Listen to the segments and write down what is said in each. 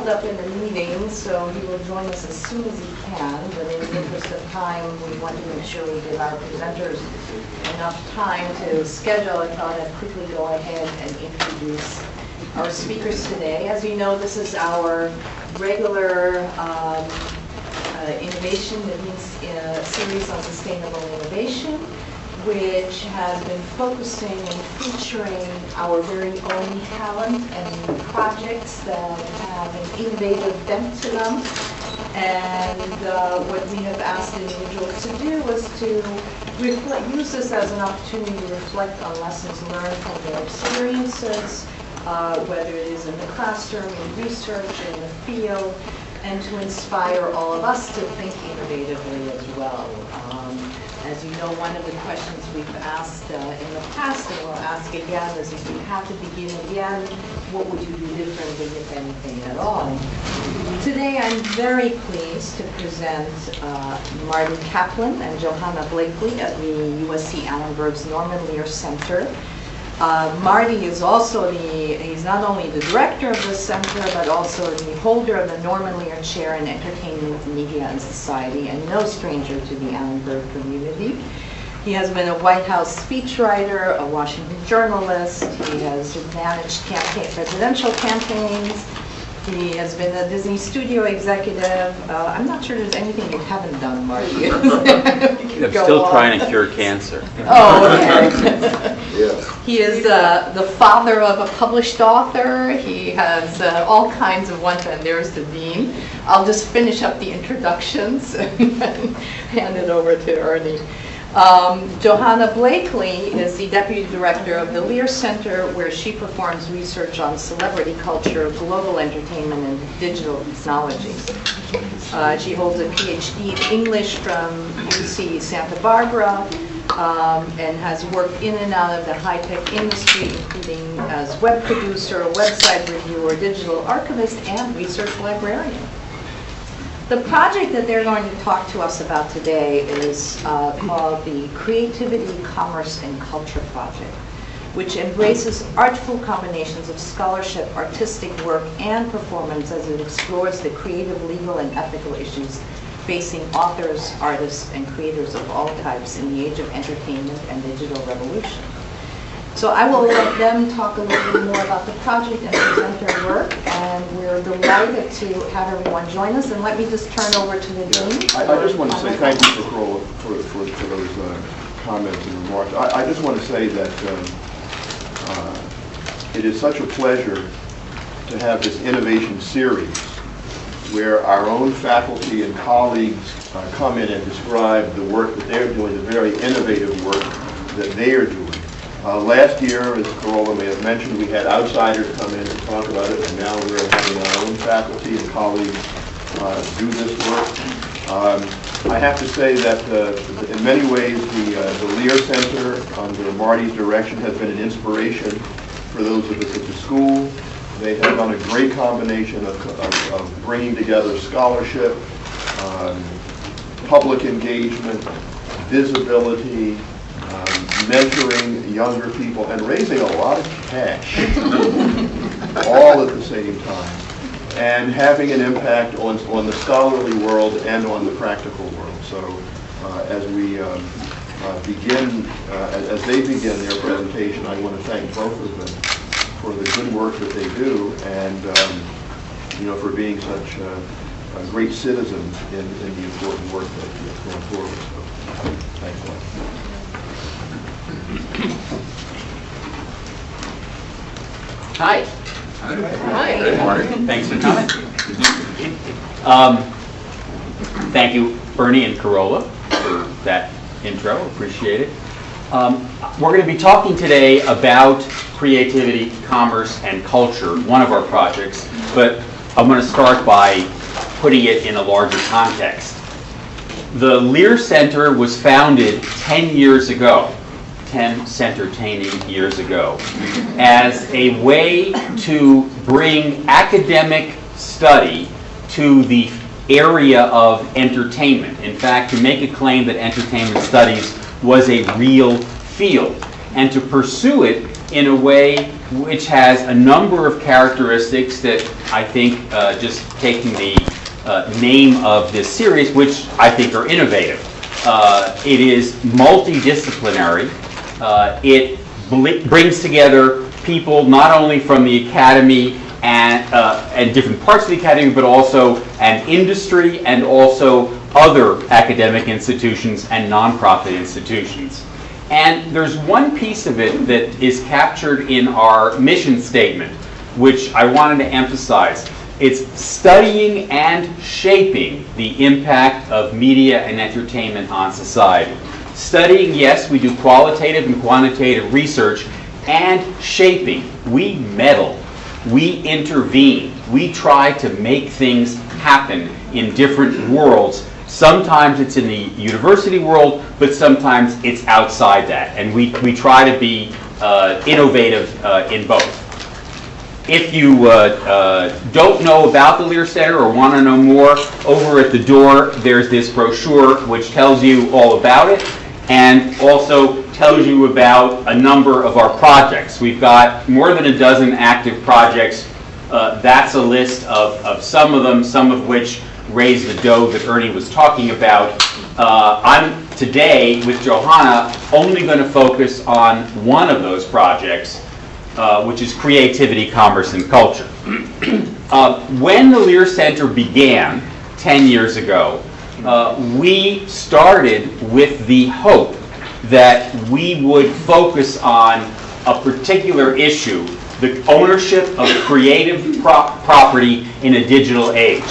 held up in a meeting, so he will join us as soon as he can. But in the interest of time, we want to make sure we give our presenters enough time to schedule. I thought I'd quickly go ahead and introduce our speakers today. As you know, this is our regular innovation series on sustainable innovation, which has been focusing and featuring our very own talent and projects that have an innovative bent to them. And what we have asked individuals to do was to use this as an opportunity to reflect on lessons learned from their experiences, whether it is in the classroom, in research, in the field, and to inspire all of us to think innovatively as well. As you know, one of the questions we've asked in the past, and we'll ask again, is if you had to begin again, what would you do differently, if anything at all? Today, I'm very pleased to present Marty Kaplan and Johanna Blakely at the USC Annenberg's Norman Lear Center. Marty is also he's not only the director of the center, but also the holder of the Norman Lear Chair in Entertainment, Media, and Society, and no stranger to the Annenberg community. He has been a White House speechwriter, a Washington journalist. He has managed presidential campaigns. He has been a Disney studio executive. I'm not sure there's anything you haven't done, Marty. I'm still trying to cure cancer. Oh, okay. Yeah. He is the father of a published author. He has all kinds of ones, and there's the dean. I'll just finish up the introductions and hand it over to Ernie. Johanna Blakely is the deputy director of the Lear Center, where she performs research on celebrity culture, global entertainment, and digital technologies. She holds a PhD in English from UC Santa Barbara, and has worked in and out of the high-tech industry, including as web producer, website reviewer, digital archivist, and research librarian. The project that they're going to talk to us about today is called the Creativity, Commerce, and Culture Project, which embraces artful combinations of scholarship, artistic work, and performance as it explores the creative, legal, and ethical issues facing authors, artists, and creators of all types in the age of entertainment and digital revolution. So I will let them talk a little bit more about the project and present their work, and we're delighted to have everyone join us. And let me just turn over to the dean. I just want to say thank you for those comments and remarks. I just want to say that it is such a pleasure to have this innovation series where our own faculty and colleagues come in and describe the work that they're doing, the very innovative work that they are doing. Last year, as Carola may have mentioned, we had outsiders come in and talk about it, and now we're having our own faculty and colleagues do this work. I have to say that in many ways, the Lear Center, under Marty's direction, has been an inspiration for those of us at the school. They have done a great combination of bringing together scholarship, public engagement, visibility, mentoring younger people, and raising a lot of cash, all at the same time, and having an impact on the scholarly world and on the practical world. So as we as they begin their presentation, I want to thank both of them for the good work that they do, and for being such great citizens in the important work that's going forward. So thanks a lot. Hi. Hi. Good morning. Thanks for coming. Thank you, Bernie and Carola, for that intro. Appreciate it. We're going to be talking today about creativity, commerce, and culture, one of our projects, but I'm going to start by putting it in a larger context. The Lear Center was founded 10 years ago. 10 centertaining years ago, as a way to bring academic study to the area of entertainment. In fact, to make a claim that entertainment studies was a real field, and to pursue it in a way which has a number of characteristics that I think, just taking the name of this series, which I think are innovative. It is multidisciplinary. It brings together people not only from the academy and different parts of the academy, but also an industry and also other academic institutions and nonprofit institutions. And there's one piece of it that is captured in our mission statement, which I wanted to emphasize. It's studying and shaping the impact of media and entertainment on society. Studying, yes, we do qualitative and quantitative research, and shaping. We meddle, we intervene, we try to make things happen in different worlds. Sometimes it's in the university world, but sometimes it's outside that. And we try to be innovative in both. If you don't know about the Lear Center or want to know more, over at the door there's this brochure which tells you all about it and also tells you about a number of our projects. We've got more than a dozen active projects. That's a list of some of them, some of which raise the dough that Ernie was talking about. I'm today, with Johanna, only going to focus on one of those projects, which is creativity, commerce, and culture. When the Lear Center began 10 years ago, we started with the hope that we would focus on a particular issue, the ownership of creative property in a digital age.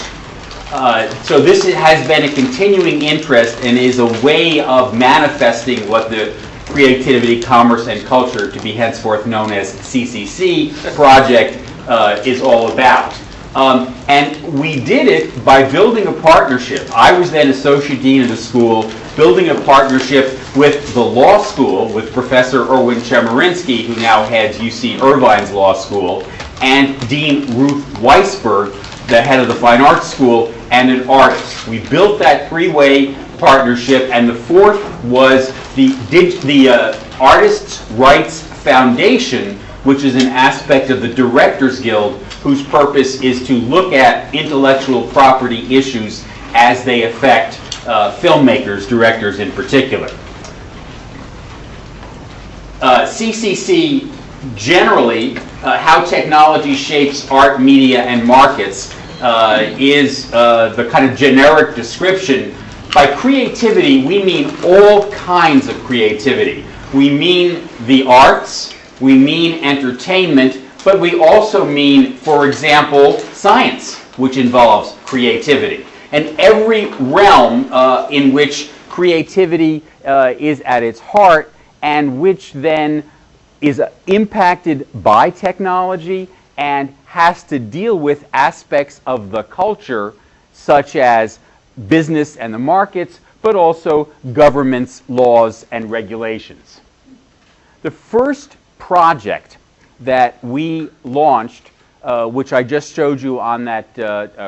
So this has been a continuing interest and is a way of manifesting what the Creativity, Commerce, and Culture, to be henceforth known as CCC project, is all about. And we did it by building a partnership. I was then Associate Dean of the school, building a partnership with the law school, with Professor Erwin Chemerinsky, who now heads UC Irvine's Law School, and Dean Ruth Weisberg, the head of the Fine Arts School, and an artist. We built that three-way partnership, and the fourth was the Artists' Rights Foundation, which is an aspect of the Directors Guild, whose purpose is to look at intellectual property issues as they affect filmmakers, directors in particular. CCC, generally, how technology shapes art, media, and markets, is the kind of generic description. By creativity, we mean all kinds of creativity. We mean the arts, we mean entertainment, but we also mean, for example, science, which involves creativity. And every realm in which creativity is at its heart and which then is impacted by technology and has to deal with aspects of the culture, such as business and the markets, but also governments, laws, and regulations. The first project that we launched, which I just showed you on that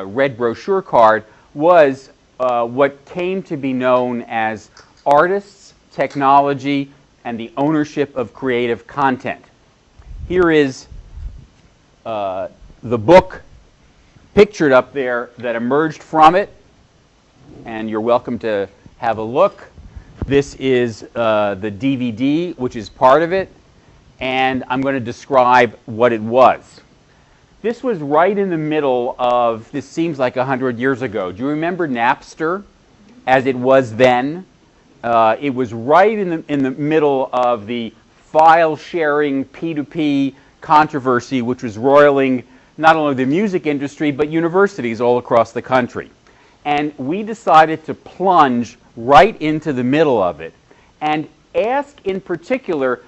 red brochure card, was what came to be known as Artists, Technology, and the Ownership of Creative Content. Here is the book pictured up there that emerged from it, and you're welcome to have a look. This is the DVD, which is part of it, and I'm going to describe what it was. This was right in the middle of, this seems like 100 years ago. Do you remember Napster as it was then? It was right in the middle of the file sharing P2P controversy, which was roiling not only the music industry, but universities all across the country. And we decided to plunge right into the middle of it and ask in particular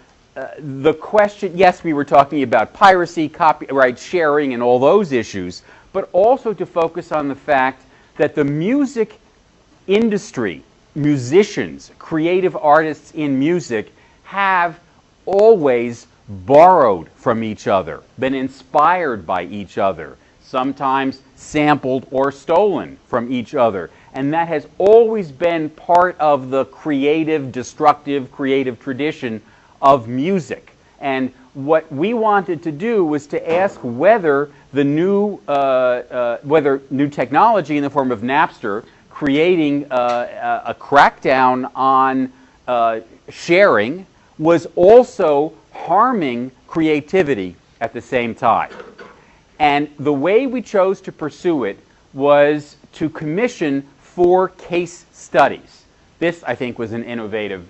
the question, yes, we were talking about piracy, copyright sharing, and all those issues, but also to focus on the fact that the music industry, musicians, creative artists in music, have always borrowed from each other, been inspired by each other, sometimes sampled or stolen from each other. And that has always been part of the creative, destructive, creative tradition of music. And what we wanted to do was to ask whether the new technology in the form of Napster creating a crackdown on sharing was also harming creativity at the same time. And the way we chose to pursue it was to commission 4 case studies. This, I think, was an innovative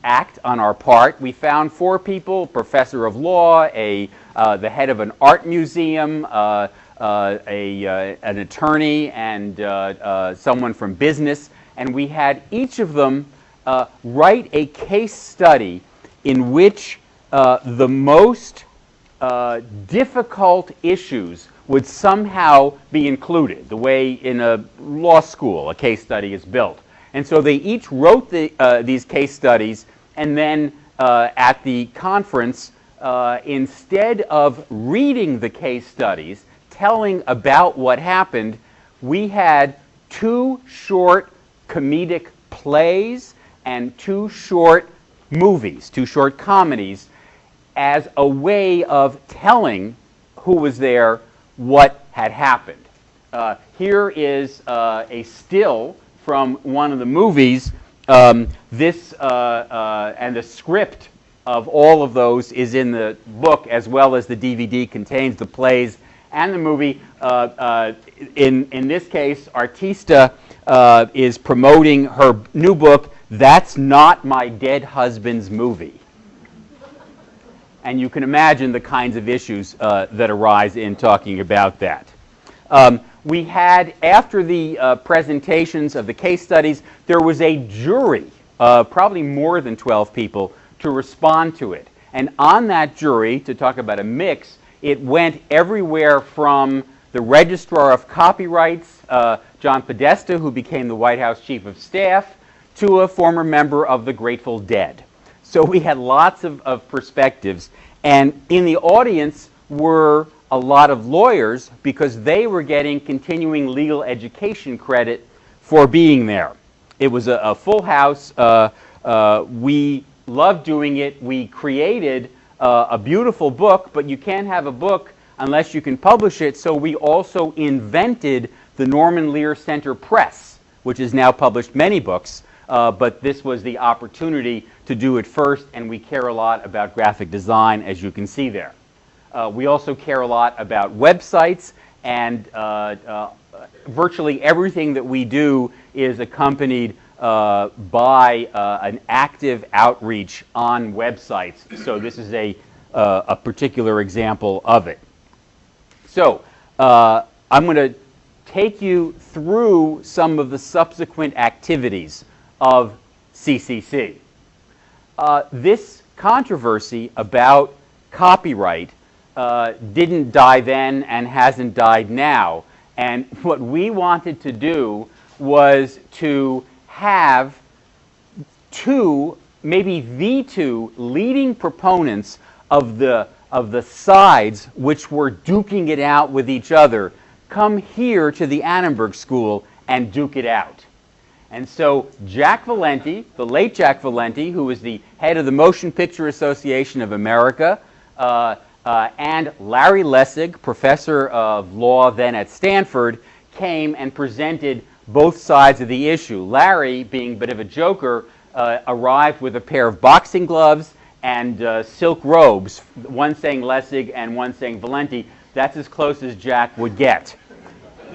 act on our part. We found 4 people: a professor of law, the head of an art museum, an attorney, and someone from business. And we had each of them write a case study in which the most difficult issues would somehow be included, the way in a law school a case study is built. And so they each wrote these case studies, and then at the conference, instead of reading the case studies, telling about what happened, we had 2 short comedic plays and 2 short movies, 2 short comedies, as a way of telling who was there what had happened. Here is a still from one of the movies. This and the script of all of those is in the book, as well as the DVD contains the plays and the movie. In this case, Artista is promoting her new book, That's Not My Dead Husband's Movie. And you can imagine the kinds of issues that arise in talking about that. We had, after the presentations of the case studies, there was a jury, probably more than 12 people, to respond to it. And on that jury, to talk about a mix, it went everywhere from the Registrar of Copyrights, John Podesta, who became the White House Chief of Staff, to a former member of the Grateful Dead. So we had lots of perspectives. And in the audience were a lot of lawyers, because they were getting continuing legal education credit for being there. It was a full house. We loved doing it. We created a beautiful book, but you can't have a book unless you can publish it. So we also invented the Norman Lear Center Press, which has now published many books. But this was the opportunity to do it first, and we care a lot about graphic design, as you can see there. We also care a lot about websites, and virtually everything that we do is accompanied by an active outreach on websites. So this is a particular example of it. So I'm going to take you through some of the subsequent activities of CCC. This controversy about copyright didn't die then and hasn't died now. And what we wanted to do was to have 2, maybe the 2 leading proponents of the sides which were duking it out with each other come here to the Annenberg School and duke it out. And so Jack Valenti, the late Jack Valenti, who was the head of the Motion Picture Association of America, and Larry Lessig, professor of law then at Stanford, came and presented both sides of the issue. Larry, being a bit of a joker, arrived with a pair of boxing gloves and silk robes, one saying Lessig and one saying Valenti. That's as close as Jack would get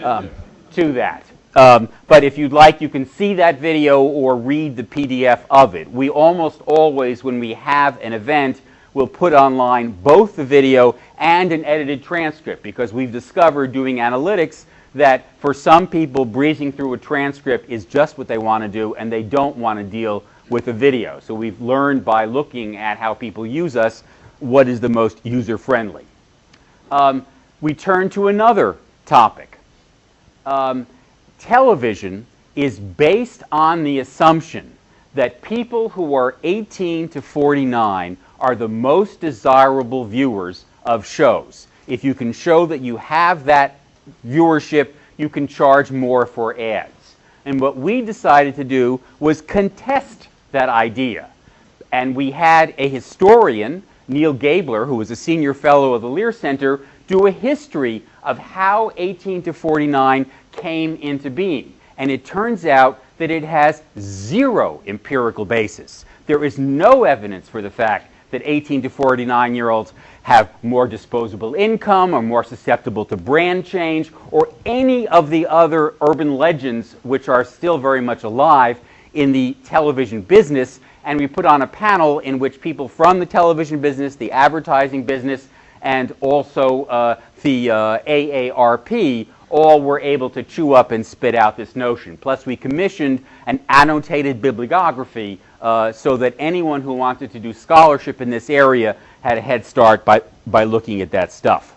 to that. But if you'd like, you can see that video or read the PDF of it. We almost always, when we have an event, will put online both the video and an edited transcript, because we've discovered doing analytics that for some people, breezing through a transcript is just what they want to do, and they don't want to deal with a video. So we've learned by looking at how people use us what is the most user-friendly. We turn to another topic. Television is based on the assumption that people who are 18 to 49 are the most desirable viewers of shows. If you can show that you have that viewership, you can charge more for ads. And what we decided to do was contest that idea. And we had a historian, Neil Gabler, who was a senior fellow of the Lear Center, do a history of how 18 to 49 came into being. And it turns out that it has zero empirical basis. There is no evidence for the fact that 18 to 49-year-olds have more disposable income, or more susceptible to brand change, or any of the other urban legends which are still very much alive in the television business. And we put on a panel in which people from the television business, the advertising business, and also the AARP all were able to chew up and spit out this notion. Plus, we commissioned an annotated bibliography so that anyone who wanted to do scholarship in this area had a head start by looking at that stuff.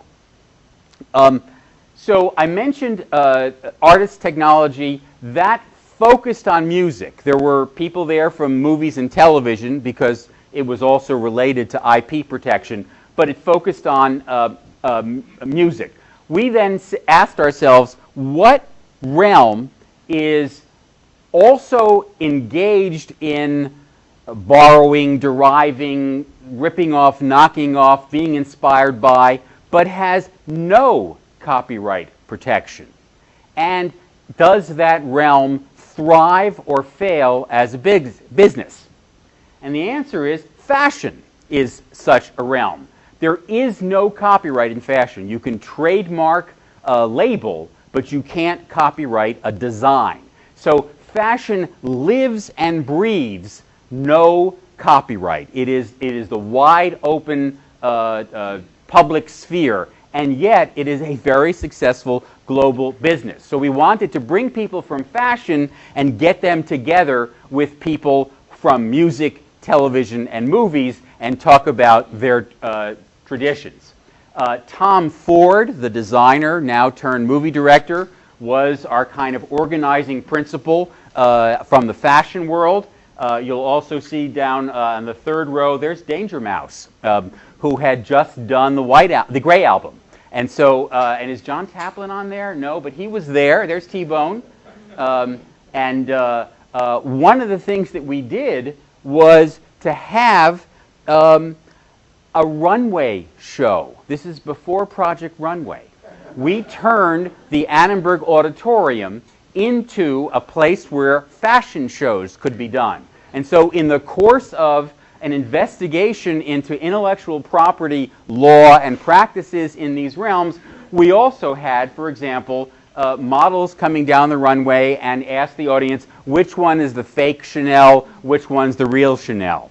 So I mentioned artist technology. That focused on music. There were people there from movies and television because it was also related to IP protection, but it focused on music. We then asked ourselves, what realm is also engaged in borrowing, deriving, ripping off, knocking off, being inspired by, but has no copyright protection? And does that realm thrive or fail as a business? And the answer is fashion is such a realm. There is no copyright in fashion. You can trademark a label, but you can't copyright a design. So fashion lives and breathes no copyright. It is the wide open public sphere, and yet it is a very successful global business. So we wanted to bring people from fashion and get them together with people from music, television, and movies and talk about their traditions. Tom Ford, the designer, now turned movie director, was our kind of organizing principle from the fashion world. You'll also see down on the third row, there's Danger Mouse, who had just done the Gray album. And so, and is John Taplin on there? No, but he was there. There's T-Bone. And one of the things that we did was to have a runway show. This is before Project Runway. We turned the Annenberg Auditorium into a place where fashion shows could be done. And so in the course of an investigation into intellectual property law and practices in these realms, we also had, for example, models coming down the runway and asked the audience, which one is the fake Chanel, which one's the real Chanel?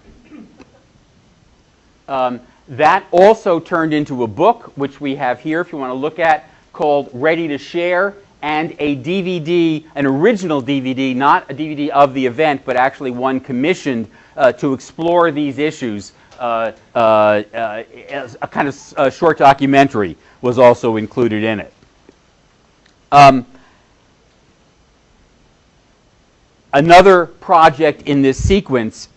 That also turned into a book, which we have here if you want to look at, called Ready to Share, and a DVD, an original DVD, not a DVD of the event, but actually one commissioned to explore these issues. As a kind of short documentary was also included in it. Another project in this sequence,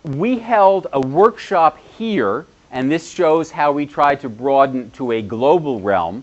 we held a workshop here, and this shows how we tried to broaden to a global realm,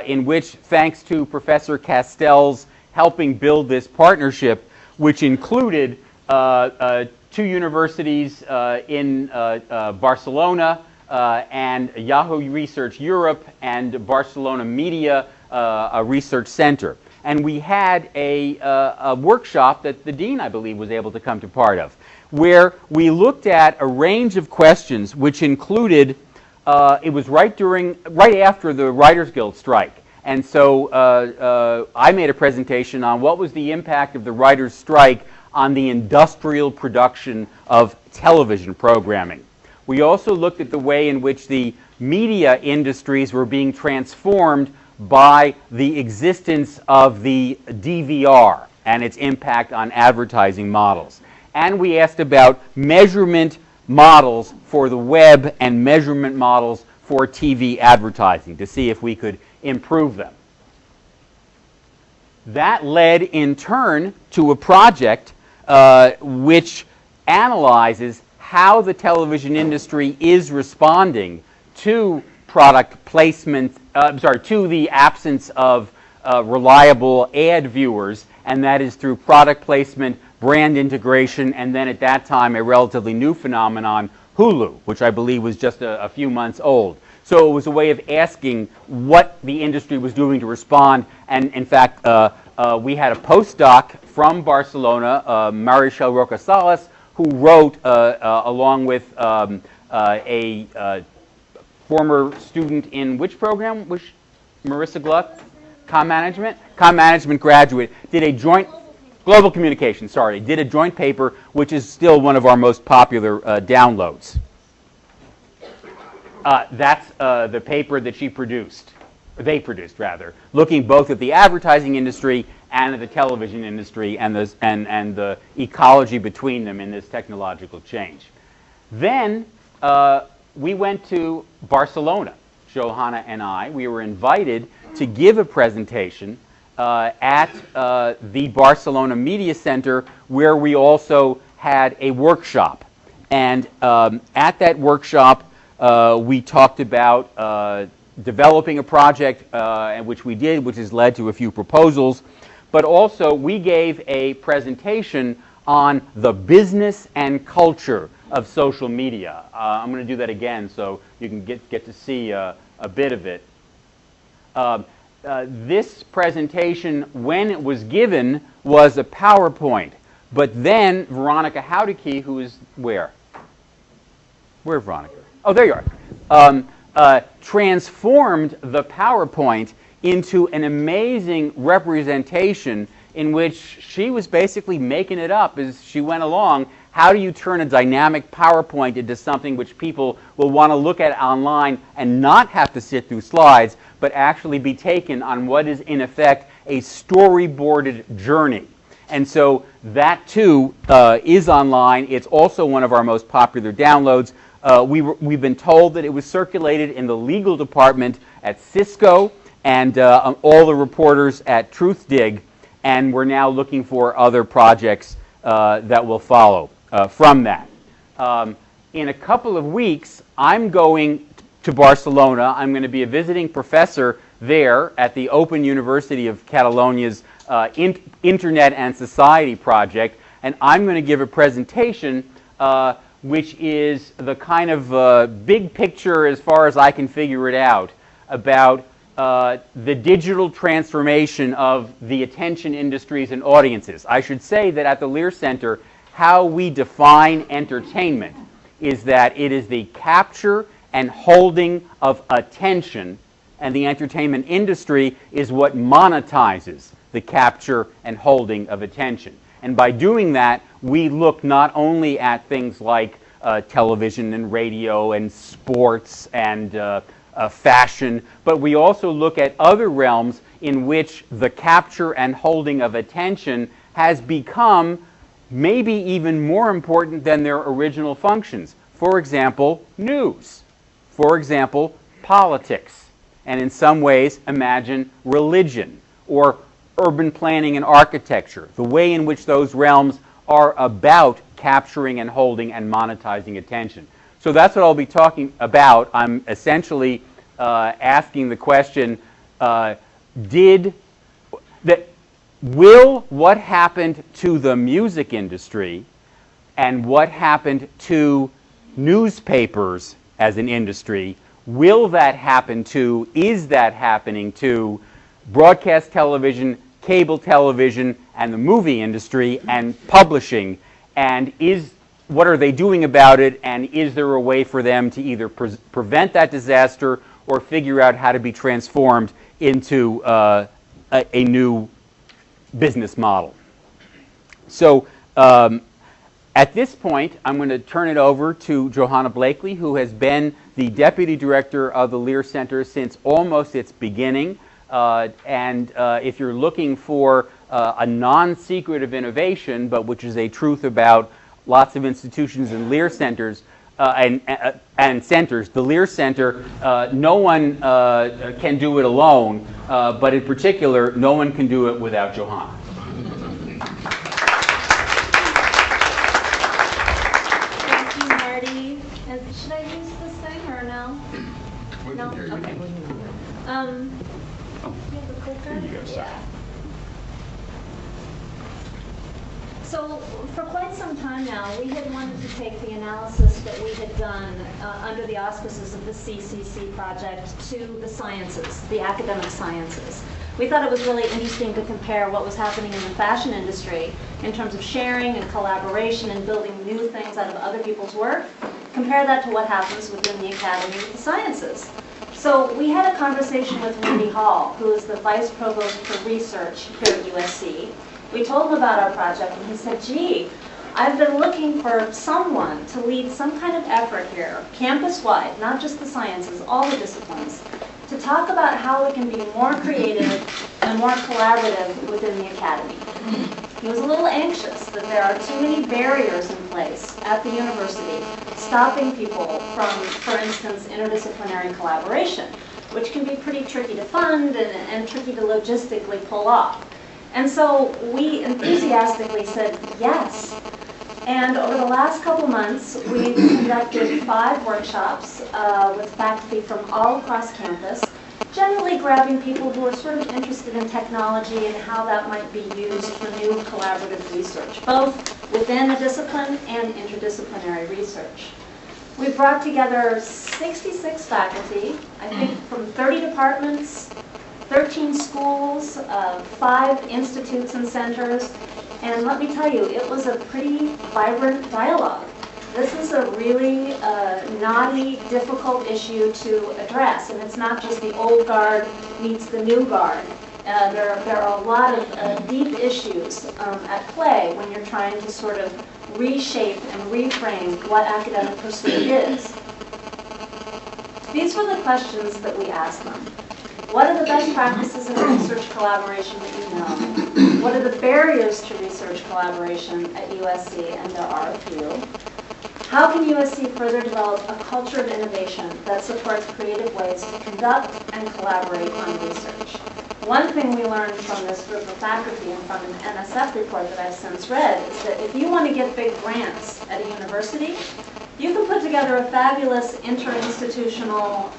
in which, thanks to Professor Castell's helping build this partnership, which included 2 universities in Barcelona and Yahoo Research Europe and Barcelona Media, a research center. And we had a workshop that the dean, I believe, was able to come to part of, where we looked at a range of questions which included, it was right after the Writers Guild strike. And so I made a presentation on what was the impact of the writers' strike on the industrial production of television programming. We also looked at the way in which the media industries were being transformed by the existence of the DVR and its impact on advertising models. And we asked about measurement models for the web and measurement models for TV advertising to see if we could improve them. That led in turn to a project which analyzes how the television industry is responding to product placement, to the absence of reliable ad viewers, and that is through product placement brand integration, and then at that time a relatively new phenomenon, Hulu, which I believe was just a few months old. So it was a way of asking what the industry was doing to respond, and in fact we had a postdoc from Barcelona, Marichel Rocasalas, who wrote, along with a former student in which program? Which, Marissa Gluck? Comm Management? Comm Management graduate, did a joint, Global Communication, sorry, did a joint paper which is still one of our most popular downloads. That's the paper that she produced, or they produced rather, looking both at the advertising industry and at the television industry and the ecology between them in this technological change. Then we went to Barcelona, Johanna and I. We were invited to give a presentation at the Barcelona Media Center, where we also had a workshop. And at that workshop, we talked about developing a project, which we did, which has led to a few proposals. But also, we gave a presentation on the business and culture of social media. I'm going to do that again so you can get to see a bit of it. This presentation, when it was given, was a PowerPoint. But then Veronica Houdeke, who is where? Where, Veronica? Oh, there you are. Transformed the PowerPoint into an amazing representation in which she was basically making it up as she went along. How do you turn a dynamic PowerPoint into something which people will want to look at online and not have to sit through slides, but actually be taken on what is, in effect, a storyboarded journey? And so that, too, is online. It's also one of our most popular downloads. We've been told that it was circulated in the legal department at Cisco and all the reporters at TruthDig, and we're now looking for other projects that will follow from that. In a couple of weeks, I'm going to Barcelona. I'm going to be a visiting professor there at the Open University of Catalonia's Internet and Society project, and I'm going to give a presentation which is the kind of big picture, as far as I can figure it out, about the digital transformation of the attention industries and audiences. I should say that at the Lear Center, how we define entertainment is that it is the capture and holding of attention, and the entertainment industry is what monetizes the capture and holding of attention. And by doing that, we look not only at things like television and radio and sports and fashion, but we also look at other realms in which the capture and holding of attention has become maybe even more important than their original functions. For example, news. For example, politics. And in some ways, imagine religion or urban planning and architecture, the way in which those realms are about capturing and holding and monetizing attention. So that's what I'll be talking about. I'm essentially asking the question, will what happened to the music industry and what happened to newspapers as an industry, will that happen to, is that happening to broadcast television, cable television, and the movie industry and publishing? And what are they doing about it, and is there a way for them to either prevent that disaster or figure out how to be transformed into a new business model? So at this point, I'm going to turn it over to Johanna Blakely, who has been the Deputy Director of the Lear Center since almost its beginning. If you're looking for a non-secretive innovation, but which is a truth about lots of institutions and Lear Centers, and centers, the Lear Center, no one can do it alone, but in particular, no one can do it without Johanna. Thank you, Marty. Should I use this thing or no? No? Okay. Do you have a clicker? Here you go, sir. Yeah. So for quite some time now, we had wanted to take the analysis that we had done under the auspices of the CCC project to the sciences, the academic sciences. We thought it was really interesting to compare what was happening in the fashion industry in terms of sharing and collaboration and building new things out of other people's work. Compare that to what happens within the academy with the sciences. So we had a conversation with Wendy Hall, who is the Vice Provost for Research here at USC. We told him about our project, and he said, gee, I've been looking for someone to lead some kind of effort here, campus-wide, not just the sciences, all the disciplines, to talk about how we can be more creative and more collaborative within the academy. He was a little anxious that there are too many barriers in place at the university stopping people from, for instance, interdisciplinary collaboration, which can be pretty tricky to fund and tricky to logistically pull off. And so we enthusiastically said yes. And over the last couple months, we've conducted 5 workshops with faculty from all across campus, generally grabbing people who are sort of interested in technology and how that might be used for new collaborative research, both within a discipline and interdisciplinary research. We've brought together 66 faculty, I think from 30 departments, 13 schools, 5 institutes and centers, and let me tell you, it was a pretty vibrant dialogue. This is a really knotty, difficult issue to address, and it's not just the old guard meets the new guard. There are a lot of deep issues at play when you're trying to sort of reshape and reframe what academic pursuit is. These were the questions that we asked them. What are the best practices in research collaboration that you know? What are the barriers to research collaboration at USC? And there are a few. How can USC further develop a culture of innovation that supports creative ways to conduct and collaborate on research? One thing we learned from this group of faculty and from an NSF report that I've since read is that if you want to get big grants at a university, you can put together a fabulous interinstitutional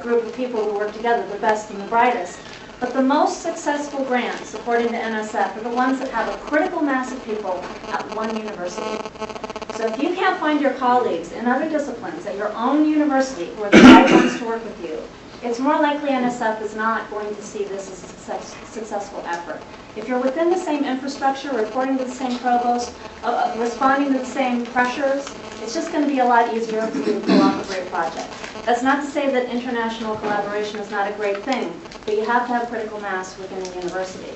group of people who work together, the best and the brightest. But the most successful grants, according to NSF, are the ones that have a critical mass of people at one university. So if you can't find your colleagues in other disciplines at your own university who are the right ones to work with you, it's more likely NSF is not going to see this as a successful effort. If you're within the same infrastructure, reporting to the same provost, responding to the same pressures, it's just going to be a lot easier for you to pull off a great project. That's not to say that international collaboration is not a great thing, but you have to have critical mass within a university.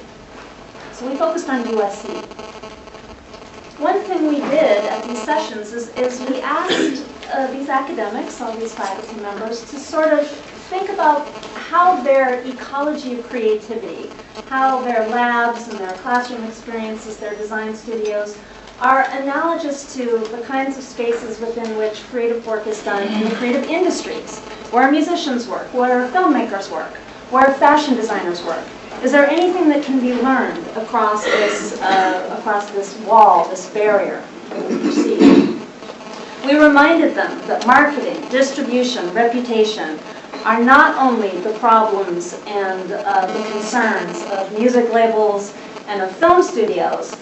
So we focused on USC. One thing we did at these sessions is we asked these academics, all these faculty members, to sort of think about how their ecology of creativity, how their labs and their classroom experiences, their design studios, are analogous to the kinds of spaces within which creative work is done in the creative industries, where musicians work, where filmmakers work, where fashion designers work. Is there anything that can be learned across this wall, this barrier that we perceive? We reminded them that marketing, distribution, reputation are not only the problems and the concerns of music labels and of film studios,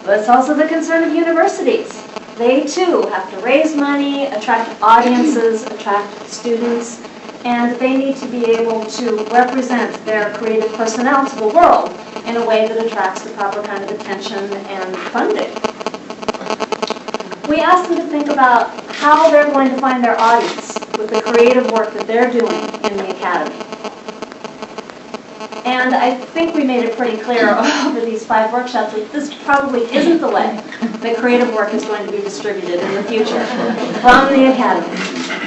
but it's also the concern of universities. They too have to raise money, attract audiences, attract students, and they need to be able to represent their creative personnel to the world in a way that attracts the proper kind of attention and funding. We asked them to think about how they're going to find their audience with the creative work that they're doing in the academy. And I think we made it pretty clear over these 5 workshops that this probably isn't the way that creative work is going to be distributed in the future from the academy.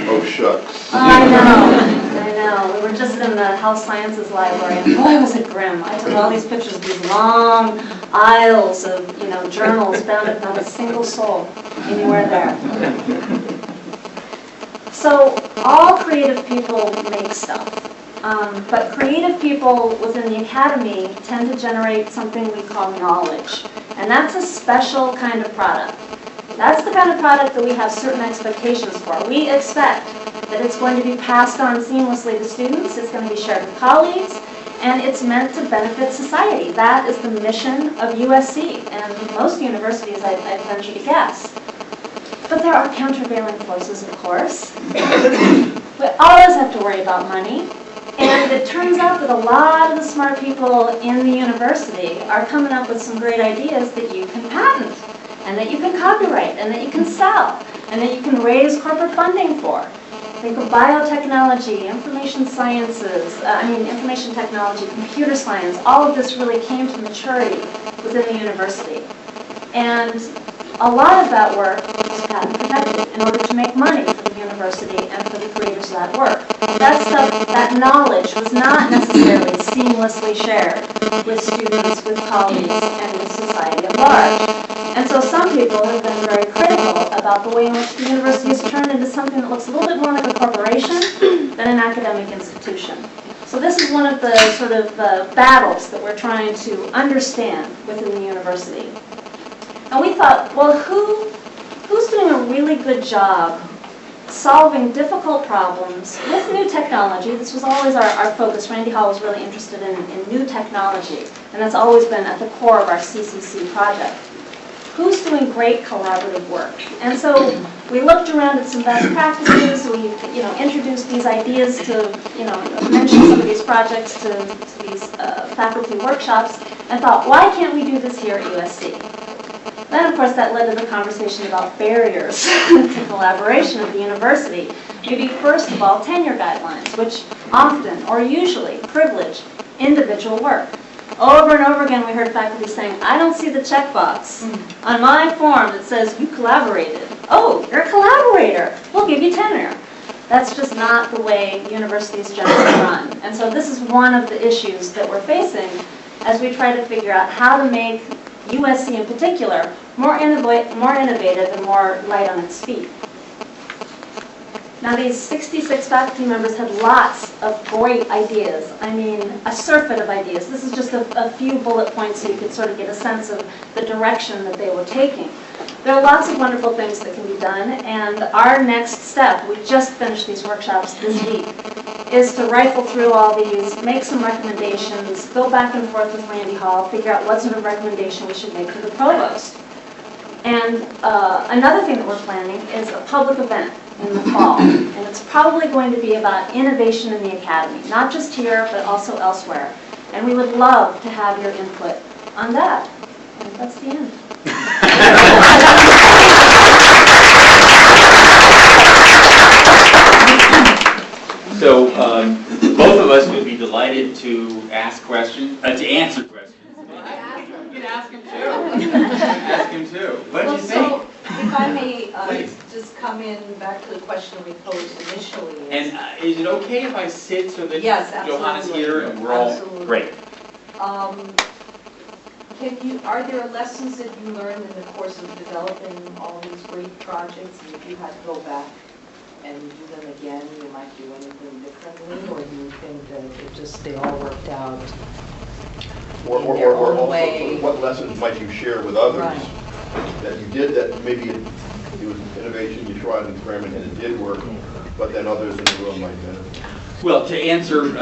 Oh, shucks. I know. We were just in the health sciences library, and boy, was it grim. I took all these pictures of these long aisles of, journals bound with not a single soul anywhere there. So all creative people make stuff. But creative people within the academy tend to generate something we call knowledge. And that's a special kind of product. That's the kind of product that we have certain expectations for. We expect that it's going to be passed on seamlessly to students, it's going to be shared with colleagues, and it's meant to benefit society. That is the mission of USC, and most universities, I venture to guess. But there are countervailing forces, of course. We always have to worry about money. And it turns out that a lot of the smart people in the university are coming up with some great ideas that you can patent, and that you can copyright, and that you can sell, and that you can raise corporate funding for. Think of biotechnology, information sciences, information technology, computer science. All of this really came to maturity within the university. And a lot of that work was patent protected in order to make money for the university and for the creators of that work. That stuff, that knowledge was not necessarily seamlessly shared with students, with colleagues, and with society at large. And so some people have been very critical about the way in which the university has turned into something that looks a little bit more like a corporation than an academic institution. So this is one of the sort of battles that we're trying to understand within the university. And we thought, well, who's doing a really good job solving difficult problems with new technology? This was always our focus. Randy Hall was really interested in new technology, and that's always been at the core of our CCC project. Who's doing great collaborative work? And so we looked around at some best practices. We, introduced these ideas to, mention some of these projects to these faculty workshops, and thought, why can't we do this here at USC? Then, of course, that led to the conversation about barriers to collaboration at the university. Maybe first of all, tenure guidelines, which often or usually privilege individual work. Over and over again, we heard faculty saying, I don't see the checkbox on my form that says you collaborated. Oh, you're a collaborator. We'll give you tenure. That's just not the way universities generally run. And so this is one of the issues that we're facing as we try to figure out how to make USC in particular more innovative and more light on its feet. Now, these 66 faculty members had lots of great ideas. I mean, a surfeit of ideas. This is just a few bullet points so you could sort of get a sense of the direction that they were taking. There are lots of wonderful things that can be done, and our next step, we just finished these workshops this week, is to rifle through all these, make some recommendations, go back and forth with Randy Hall, figure out what sort of recommendation we should make to the provost. And another thing that we're planning is a public event in the fall, and it's probably going to be about innovation in the academy, not just here, but also elsewhere. And we would love to have your input on that. And that's the end. So both of us would be delighted to ask questions, to answer questions. You can ask him too. Ask him too. What did you think? So, if I may just come in back to the question we posed initially. And is it okay if I sit so that Yes, Johanna's here and we're all absolutely. great? Are there lessons that you learned in the course of developing all these great projects, and if you had to go back and do them again, you might do anything differently, or do you think that they all worked out? Or own also, way. what lessons might you share with others Right. that you did that maybe it was innovation, you tried an experiment and it did work, but then others in the room might benefit? Well, to answer,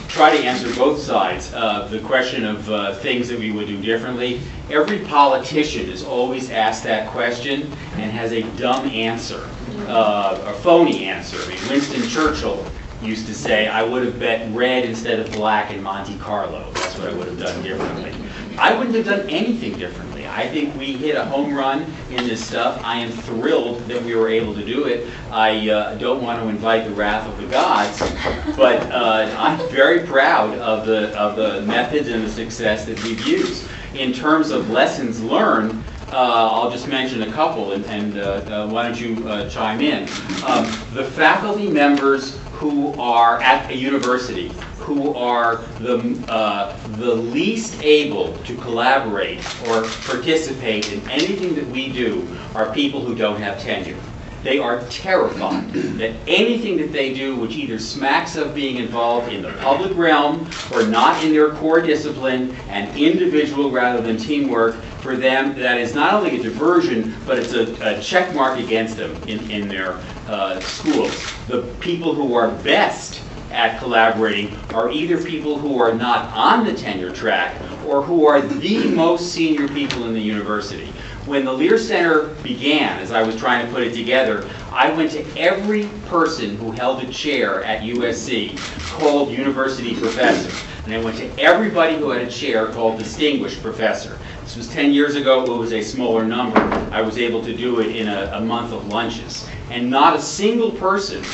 try to answer both sides, the question of things that we would do differently, every politician is always asked that question and has a dumb answer, a phony answer. I mean, Winston Churchill used to say, I would have bet red instead of black in Monte Carlo. That's what I would have done differently. I wouldn't have done anything differently. I think we hit a home run in this stuff. I am thrilled that we were able to do it. I don't want to invite the wrath of the gods, but I'm very proud of the methods and the success that we've used. In terms of lessons learned, I'll just mention a couple, and why don't you chime in. The faculty members who are at a university, who are the least able to collaborate or participate in anything that we do, are people who don't have tenure. They are terrified that anything that they do which either smacks of being involved in the public realm or not in their core discipline and individual rather than teamwork, for them that is not only a diversion, but it's a check mark against them in their schools. The people who are best at collaborating are either people who are not on the tenure track or who are the most senior people in the university. When the Lear Center began, as I was trying to put it together, I went to every person who held a chair at USC called university professor. And I went to everybody who had a chair called distinguished professor. This was 10 years ago. It was a smaller number. I was able to do it in a month of lunches. And not a single person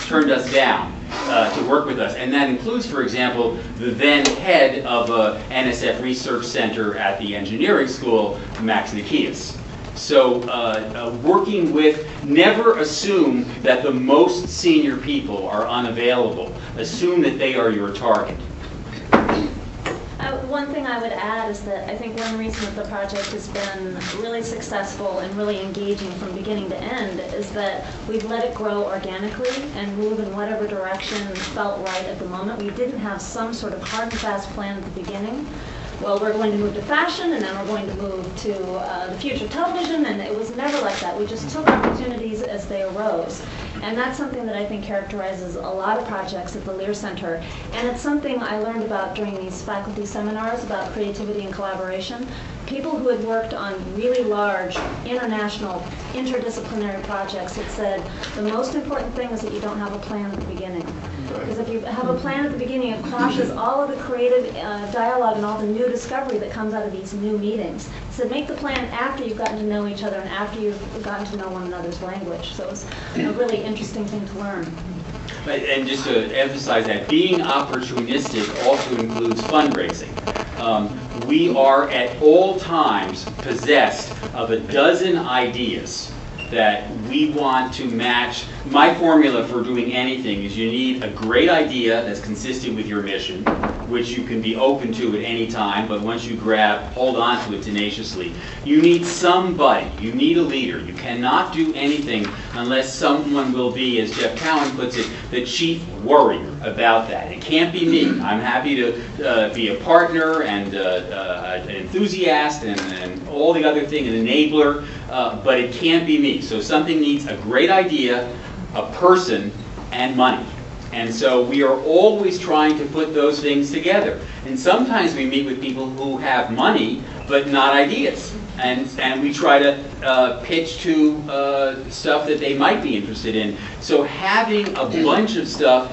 turned us down to work with us. And that includes, for example, the then head of a NSF Research Center at the engineering school, Max Nikias. So working with, never assume that the most senior people are unavailable. Assume that they are your target. One thing I would add is that I think one reason that the project has been really successful and really engaging from beginning to end is that we've let it grow organically and move in whatever direction felt right at the moment. We didn't have some sort of hard and fast plan at the beginning. Well, we're going to move to fashion, and then we're going to move to the future of television, and it was never like that. We just took opportunities as they arose. And that's something that I think characterizes a lot of projects at the Lear Center. And it's something I learned about during these faculty seminars about creativity and collaboration. People who had worked on really large, international, interdisciplinary projects had said, the most important thing is that you don't have a plan at the beginning. Because if you have a plan at the beginning, it quashes all of the creative dialogue and all the new discovery that comes out of these new meetings. So make the plan after you've gotten to know each other and after you've gotten to know one another's language. So it's a really interesting thing to learn. And just to emphasize that, being opportunistic also includes fundraising. We are at all times possessed of a dozen ideas that we want to match. My formula for doing anything is you need a great idea that's consistent with your mission, which you can be open to at any time, but once you hold on to it tenaciously. You need somebody, you need a leader. You cannot do anything unless someone will be, as Jeff Cowan puts it, the chief worrier about that. It can't be me. I'm happy to be a partner and an enthusiast and all the other things, an enabler, but it can't be me. So something needs a great idea, a person, and money. And so we are always trying to put those things together. And sometimes we meet with people who have money, but not ideas. And we try to pitch to stuff that they might be interested in. So having a bunch of stuff,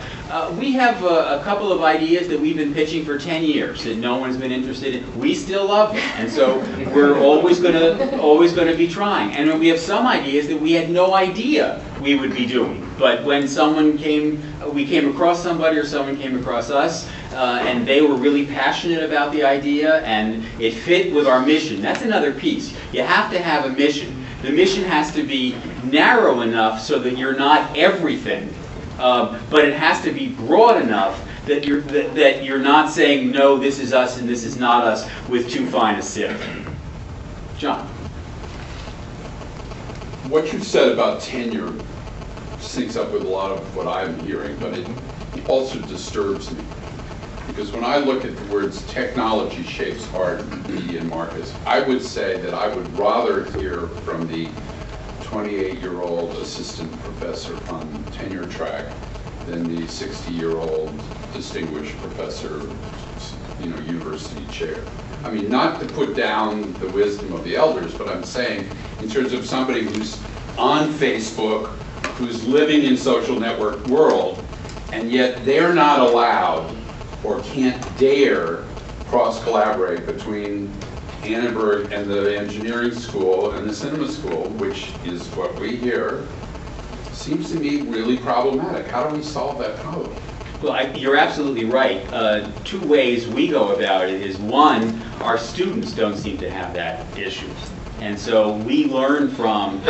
we have a couple of ideas that we've been pitching for 10 years that no one's been interested in. We still love them. And so we're always going to be trying. And we have some ideas that we had no idea we would be doing. But when we came across somebody or someone came across us, and they were really passionate about the idea and it fit with our mission. That's another piece. You have to have a mission. The mission has to be narrow enough so that you're not everything, but it has to be broad enough that you're not saying, no, this is us and this is not us with too fine a sieve. John. What you've said about tenure syncs up with a lot of what I'm hearing, but it also disturbs me. Because when I look at the words technology shapes art, media, and markets, I would say that I would rather hear from the 28-year-old assistant professor on tenure track than the 60-year-old distinguished professor, university chair. I mean, not to put down the wisdom of the elders, but I'm saying in terms of somebody who's on Facebook, who's living in social network world, and yet they're not allowed or can't dare cross-collaborate between Annenberg and the engineering school and the cinema school, which is what we hear, seems to me really problematic. How do we solve that problem? Well, you're absolutely right. Two ways we go about it is, one, our students don't seem to have that issue. And so we learn from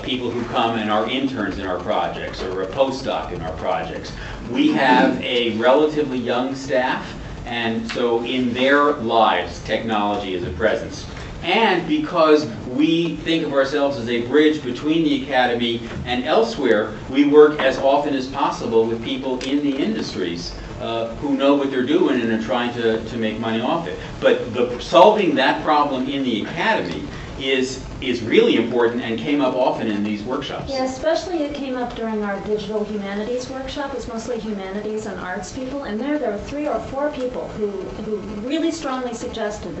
people who come and are interns in our projects or a postdoc in our projects. We have a relatively young staff, and so in their lives, technology is a presence. And because we think of ourselves as a bridge between the academy and elsewhere, we work as often as possible with people in the industries who know what they're doing and are trying to make money off it. But solving that problem in the academy is really important and came up often in these workshops. Yeah, especially it came up during our digital humanities workshop. It's mostly humanities and arts people, and there were 3 or 4 people who really strongly suggested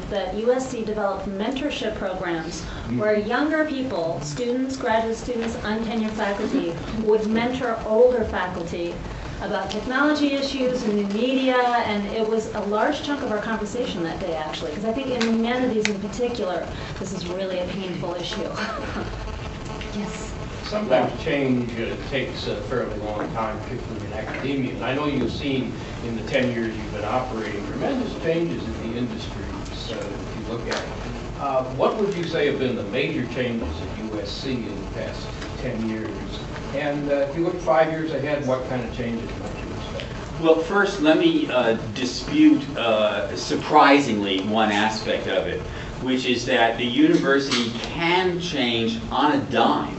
that USC develop mentorship programs where younger people, students, graduate students, untenured faculty, would mentor older faculty about technology issues and new media, and it was a large chunk of our conversation that day, actually, because I think in humanities in particular, this is really a painful issue. Yes? Sometimes change takes a fairly long time, particularly in academia. And I know you've seen in the 10 years you've been operating tremendous changes in the industries, if you look at it. What would you say have been the major changes at USC in the past 10 years? And if you look 5 years ahead, what kind of changes might you expect? Well, first, let me dispute, surprisingly, one aspect of it, which is that the university can change on a dime,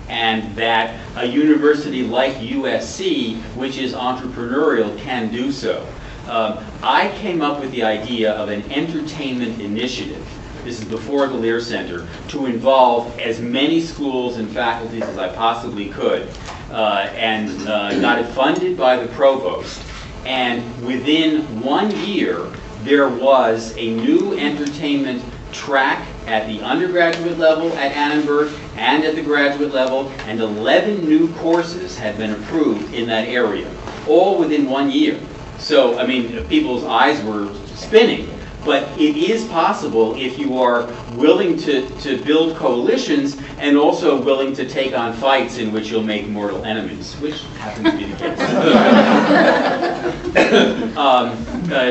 and that a university like USC, which is entrepreneurial, can do so. I came up with the idea of an entertainment initiative. This is before the Lear Center, to involve as many schools and faculties as I possibly could, and got it funded by the provost. And within 1 year, there was a new entertainment track at the undergraduate level at Annenberg and at the graduate level, and 11 new courses had been approved in that area, all within 1 year. So, I mean, people's eyes were spinning. But it is possible if you are willing to build coalitions and also willing to take on fights in which you'll make mortal enemies, which happens to be the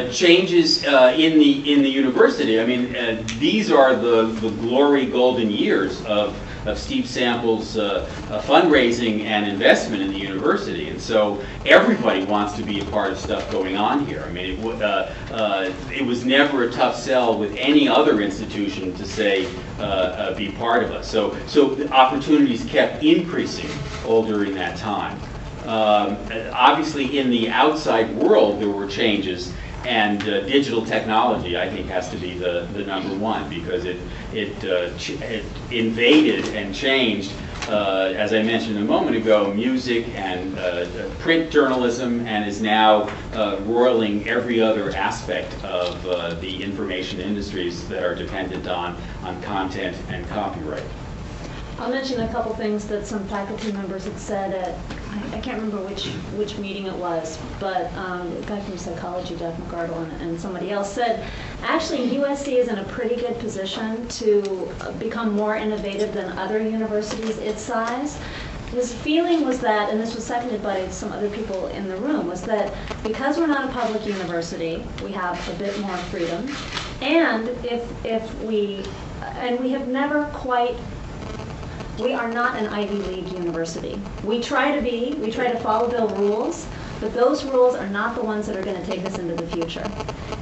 case. Changes in the university. I mean, these are the glory golden years of Steve Sample's fundraising and investment in the university, and so everybody wants to be a part of stuff going on here. I mean, it was never a tough sell with any other institution to say be part of us. So the opportunities kept increasing all during that time. Obviously, in the outside world, there were changes. And digital technology, I think, has to be the number one, because it invaded and changed, as I mentioned a moment ago, music and print journalism, and is now roiling every other aspect of the information industries that are dependent on content and copyright. I'll mention a couple things that some faculty members had said at, I can't remember which meeting it was, but a guy from psychology, Jeff McArdle, and somebody else said, actually USC is in a pretty good position to become more innovative than other universities its size. His feeling was that, and this was seconded by some other people in the room, was that because we're not a public university, we have a bit more freedom, and we have never quite. We are not an Ivy League university. We try to follow the rules, but those rules are not the ones that are going to take us into the future.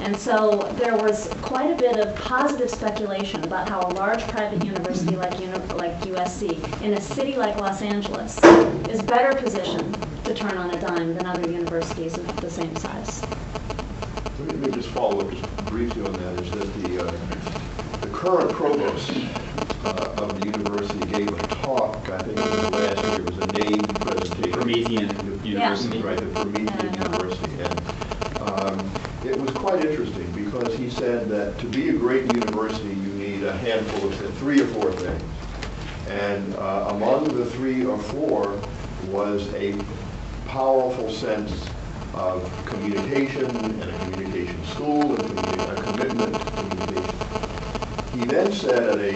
And so there was quite a bit of positive speculation about how a large private university like USC in a city like Los Angeles is better positioned to turn on a dime than other universities of the same size. Let me just follow up just briefly on that, is that the current provost of the university gave a talk, I think it was last year. It was a named presentation. Promethean University. Right, the Promethean University. And it was quite interesting, because he said that to be a great university, you need a handful of 3 or 4 things. And among the 3 or 4 was a powerful sense of communication, and a communication school, and a commitment to communication. He then said at a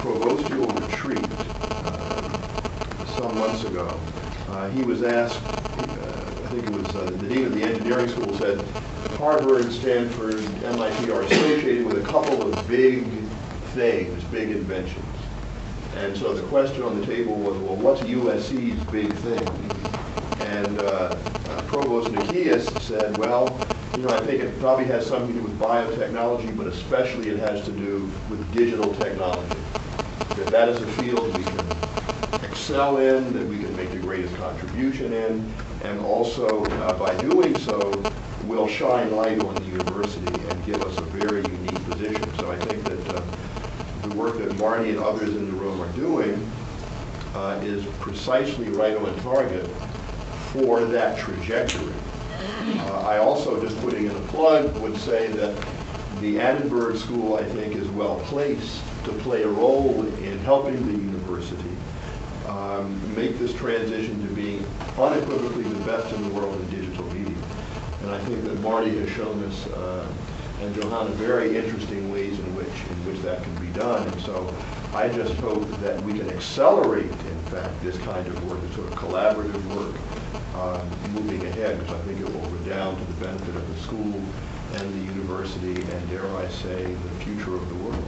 provostial retreat some months ago, he was asked, I think it was the dean of the engineering school said, Harvard, Stanford, MIT are associated with a couple of big things, big inventions. And so the question on the table was, well, what's USC's big thing? And Provost Nikias said, well, I think it probably has something to do with biotechnology, but especially it has to do with digital technology. That is a field we can excel in, that we can make the greatest contribution in, and also by doing so, will shine light on the university and give us a very unique position. So I think that the work that Marty and others in the room are doing is precisely right on target for that trajectory. I also, just putting in a plug, would say that the Annenberg School, I think, is well placed to play a role in helping the university make this transition to being unequivocally the best in the world in digital media. And I think that Marty has shown us, and Johanna, very interesting ways in which that can be done. And so I just hope that we can accelerate, in fact, this kind of work, this sort of collaborative work, moving ahead, because I think it will redound to the benefit of the school and the university, and dare I say, the future of the world.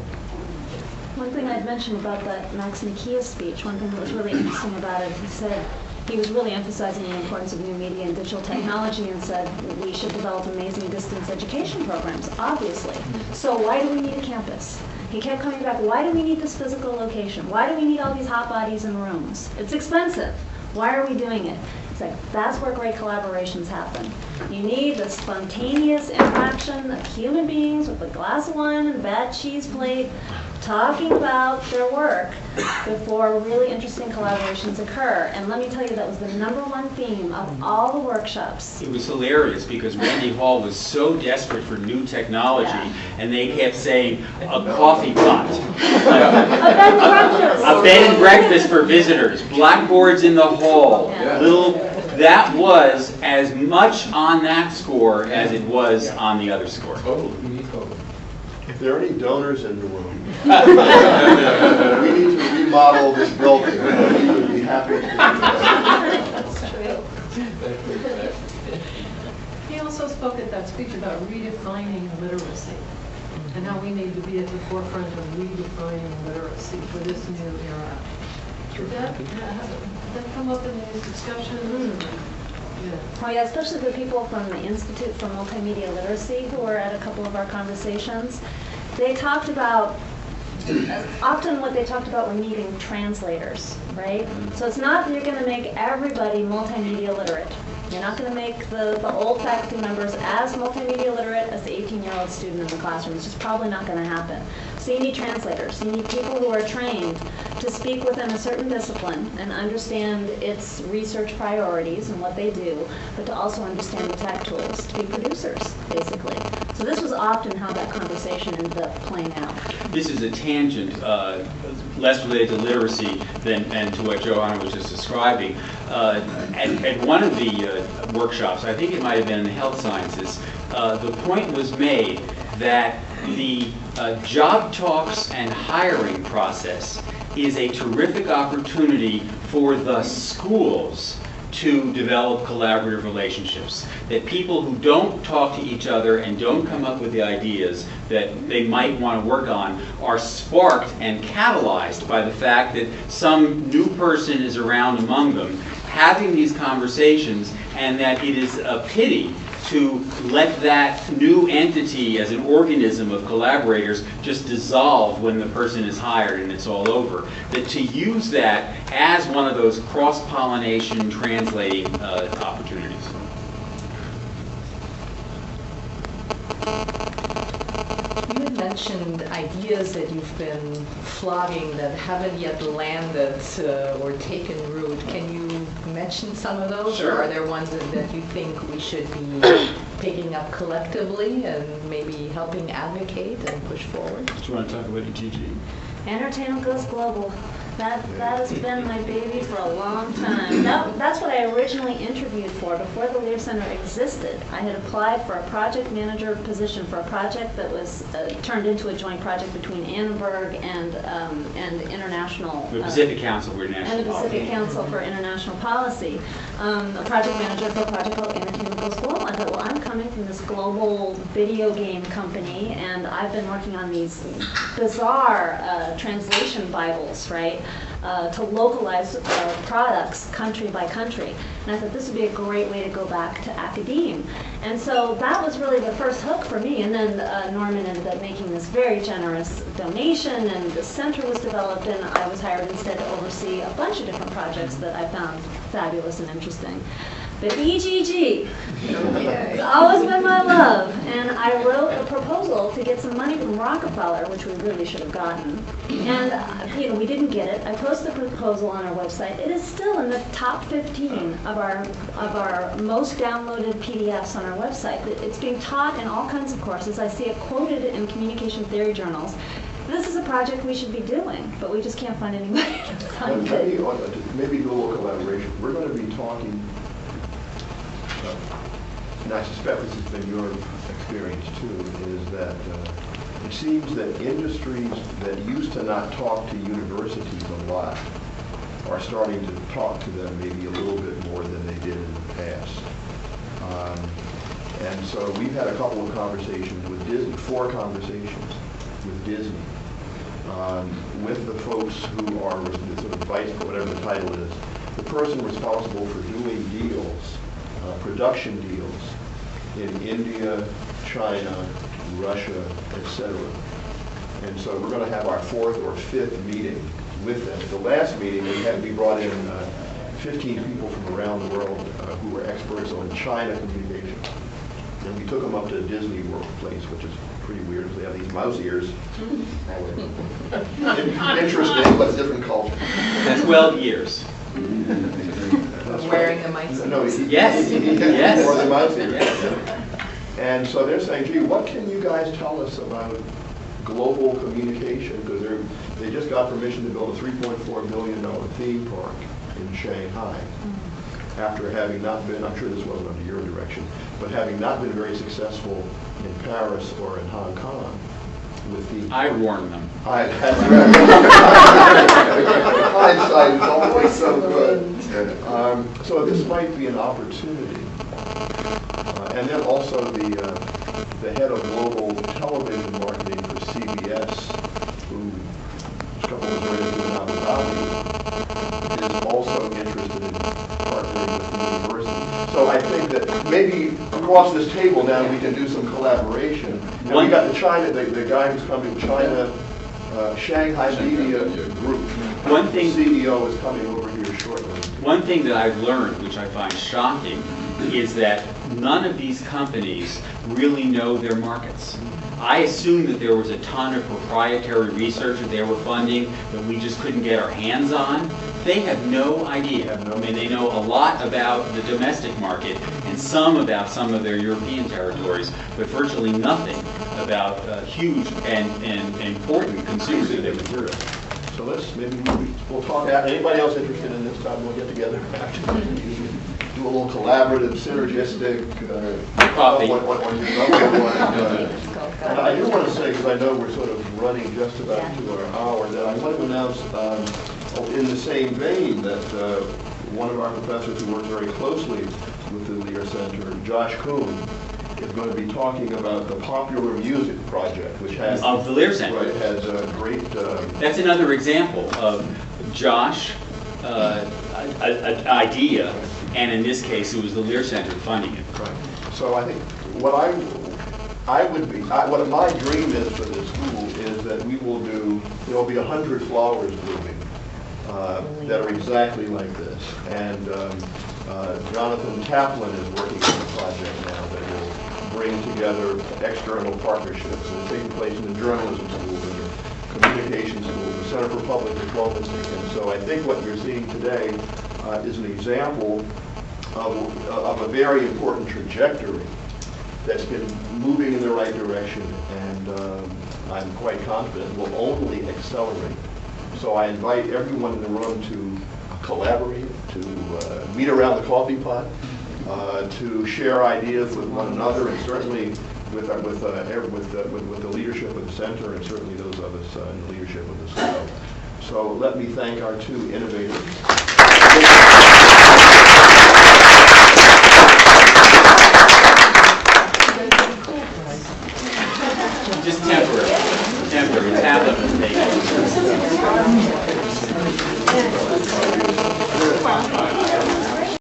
One thing I'd mention about that Max Nikia's speech, one thing that was really interesting about it, he said he was really emphasizing the importance of new media and digital technology and said we should develop amazing distance education programs, obviously. So why do we need a campus? He kept coming back, why do we need this physical location? Why do we need all these hot bodies in rooms? It's expensive. Why are we doing it? It's like, that's where great collaborations happen. You need the spontaneous interaction of human beings with a glass of wine and a bad cheese plate talking about their work before really interesting collaborations occur. And let me tell you, that was the #1 theme of all the workshops. It was hilarious because Randy Hall was so desperate for new technology, and they kept saying, a coffee pot. A bed and breakfast. A bed and breakfast for visitors, blackboards in the hall, that was as much on that score as it was on the other score. Totally. If there are any donors in the room, we need to remodel this building. We would be happy to do that. That's true. He also spoke at that speech about redefining literacy and how we need to be at the forefront of redefining literacy for this new era. Did that come up in these discussions? Yeah. Oh yeah, especially the people from the Institute for Multimedia Literacy who were at a couple of our conversations. They talked about, often what they talked about were needing translators, right? So it's not that you're going to make everybody multimedia literate. You're not going to make the old faculty members as multimedia literate as the 18-year-old student in the classroom. It's just probably not going to happen. So you need translators. You need people who are trained to speak within a certain discipline and understand its research priorities and what they do, but to also understand the tech tools, to be producers, basically. So this was often how that conversation ended up playing out. This is a tangent, less related to literacy and to what Johanna was just describing. At one of the workshops, I think it might have been in the health sciences, the point was made that the job talks and hiring process is a terrific opportunity for the schools to develop collaborative relationships. That people who don't talk to each other and don't come up with the ideas that they might want to work on are sparked and catalyzed by the fact that some new person is around among them having these conversations, and that it is a pity to let that new entity as an organism of collaborators just dissolve when the person is hired and it's all over. That to use that as one of those cross-pollination translating opportunities. You had mentioned ideas that you've been flogging that haven't yet landed or taken root. Can you mention some of those? Sure. Or are there ones that you think we should be picking up collectively and maybe helping advocate and push forward? Do you want to talk about ETG? Entertainment goes global. That has been my baby for a long time. That's what I originally interviewed for before the Lear Center existed. I had applied for a project manager position for a project that was turned into a joint project between Annenberg and International. The Pacific Council for International And the Pacific Council for International Policy. A project manager for a project called Entertainment Goes Global. I thought, well, I'm coming from this global video game company, and I've been working on these bizarre translation Bibles, right? To localize products country by country. And I thought this would be a great way to go back to academe. And so that was really the first hook for me. And then Norman ended up making this very generous donation, and the center was developed, and I was hired instead to oversee a bunch of different projects that I found fabulous and interesting. But EGG, it's always been my love. And I wrote a proposal to get some money from Rockefeller, which we really should have gotten. And, we didn't get it. I posted the proposal on our website. It is still in the top 15 of our most downloaded PDFs on our website. It's being taught in all kinds of courses. I see it quoted in communication theory journals. This is a project we should be doing, but we just can't find anybody to fund it. Maybe do a little collaboration. We're going to be talking, and I suspect this has been your experience too, is that it seems that industries that used to not talk to universities a lot are starting to talk to them maybe a little bit more than they did in the past. And so we've had a couple of conversations with Disney, 4 conversations with Disney, with the folks who are the sort of vice, whatever the title is, the person responsible for doing deals, production deals in India, China, Russia, etc. And so we're going to have our 4th or 5th meeting with them. The last meeting, we brought in 15 people from around the world who were experts on China communication. And we took them up to Disney World place, which is pretty weird because they have these mouse ears. Interesting, but a different culture. That's 12 years. Wearing the mice. No, Yes. Yes. Or the mouse ears. Yes. And so they're saying, gee, what can you guys tell us about global communication? Because they just got permission to build a $3.4 billion theme park in Shanghai. After having not been, I'm sure this wasn't under your direction, but having not been very successful in Paris or in Hong Kong with the... I warned them. That's right. Hindsight is always so good. So this might be an opportunity. And then also the head of global television marketing for CBS, who a couple of years ago in Abu Dhabi, is also interested in partnering with the university. So I think that maybe across this table now we can do some collaboration. And we got the guy who's coming, China, Shanghai Media Group. One thing, the CEO is coming over here shortly. One thing that I've learned, which I find shocking, is that none of these companies really know their markets. I assumed that there was a ton of proprietary research that they were funding that we just couldn't get our hands on. They have no idea. I mean, they know a lot about the domestic market and some about some of their European territories, but virtually nothing about huge and important consumers of their material. So we'll talk. Anybody else interested in this time? We'll get together. Do a little collaborative, synergistic. Coffee. And I do want to say, because I know we're sort of running just about to our hour, that I want to announce, in the same vein, that one of our professors who works very closely with the Lear Center, Josh Kuhn, is going to be talking about the Popular Music Project, which has... Of the Lear Center. Right, has a great... That's another example of Josh, an idea, and in this case, it was the Lear Center funding it. Right. So I think what my dream is for this school is that we will do, there'll be 100 flowers blooming that are exactly like this. And Jonathan Kaplan is working on a project now that will bring together external partnerships. And it's taking place in the journalism school, the communication school, the Center for Public Diplomacy. And so I think what you're seeing today is an example of a very important trajectory that's been moving in the right direction, and I'm quite confident will only accelerate. So I invite everyone in the room to collaborate, to meet around the coffee pot, to share ideas with one another, and certainly with the leadership of the center, and certainly those of us in the leadership of the school. So let me thank our 2 innovators. Just temporary.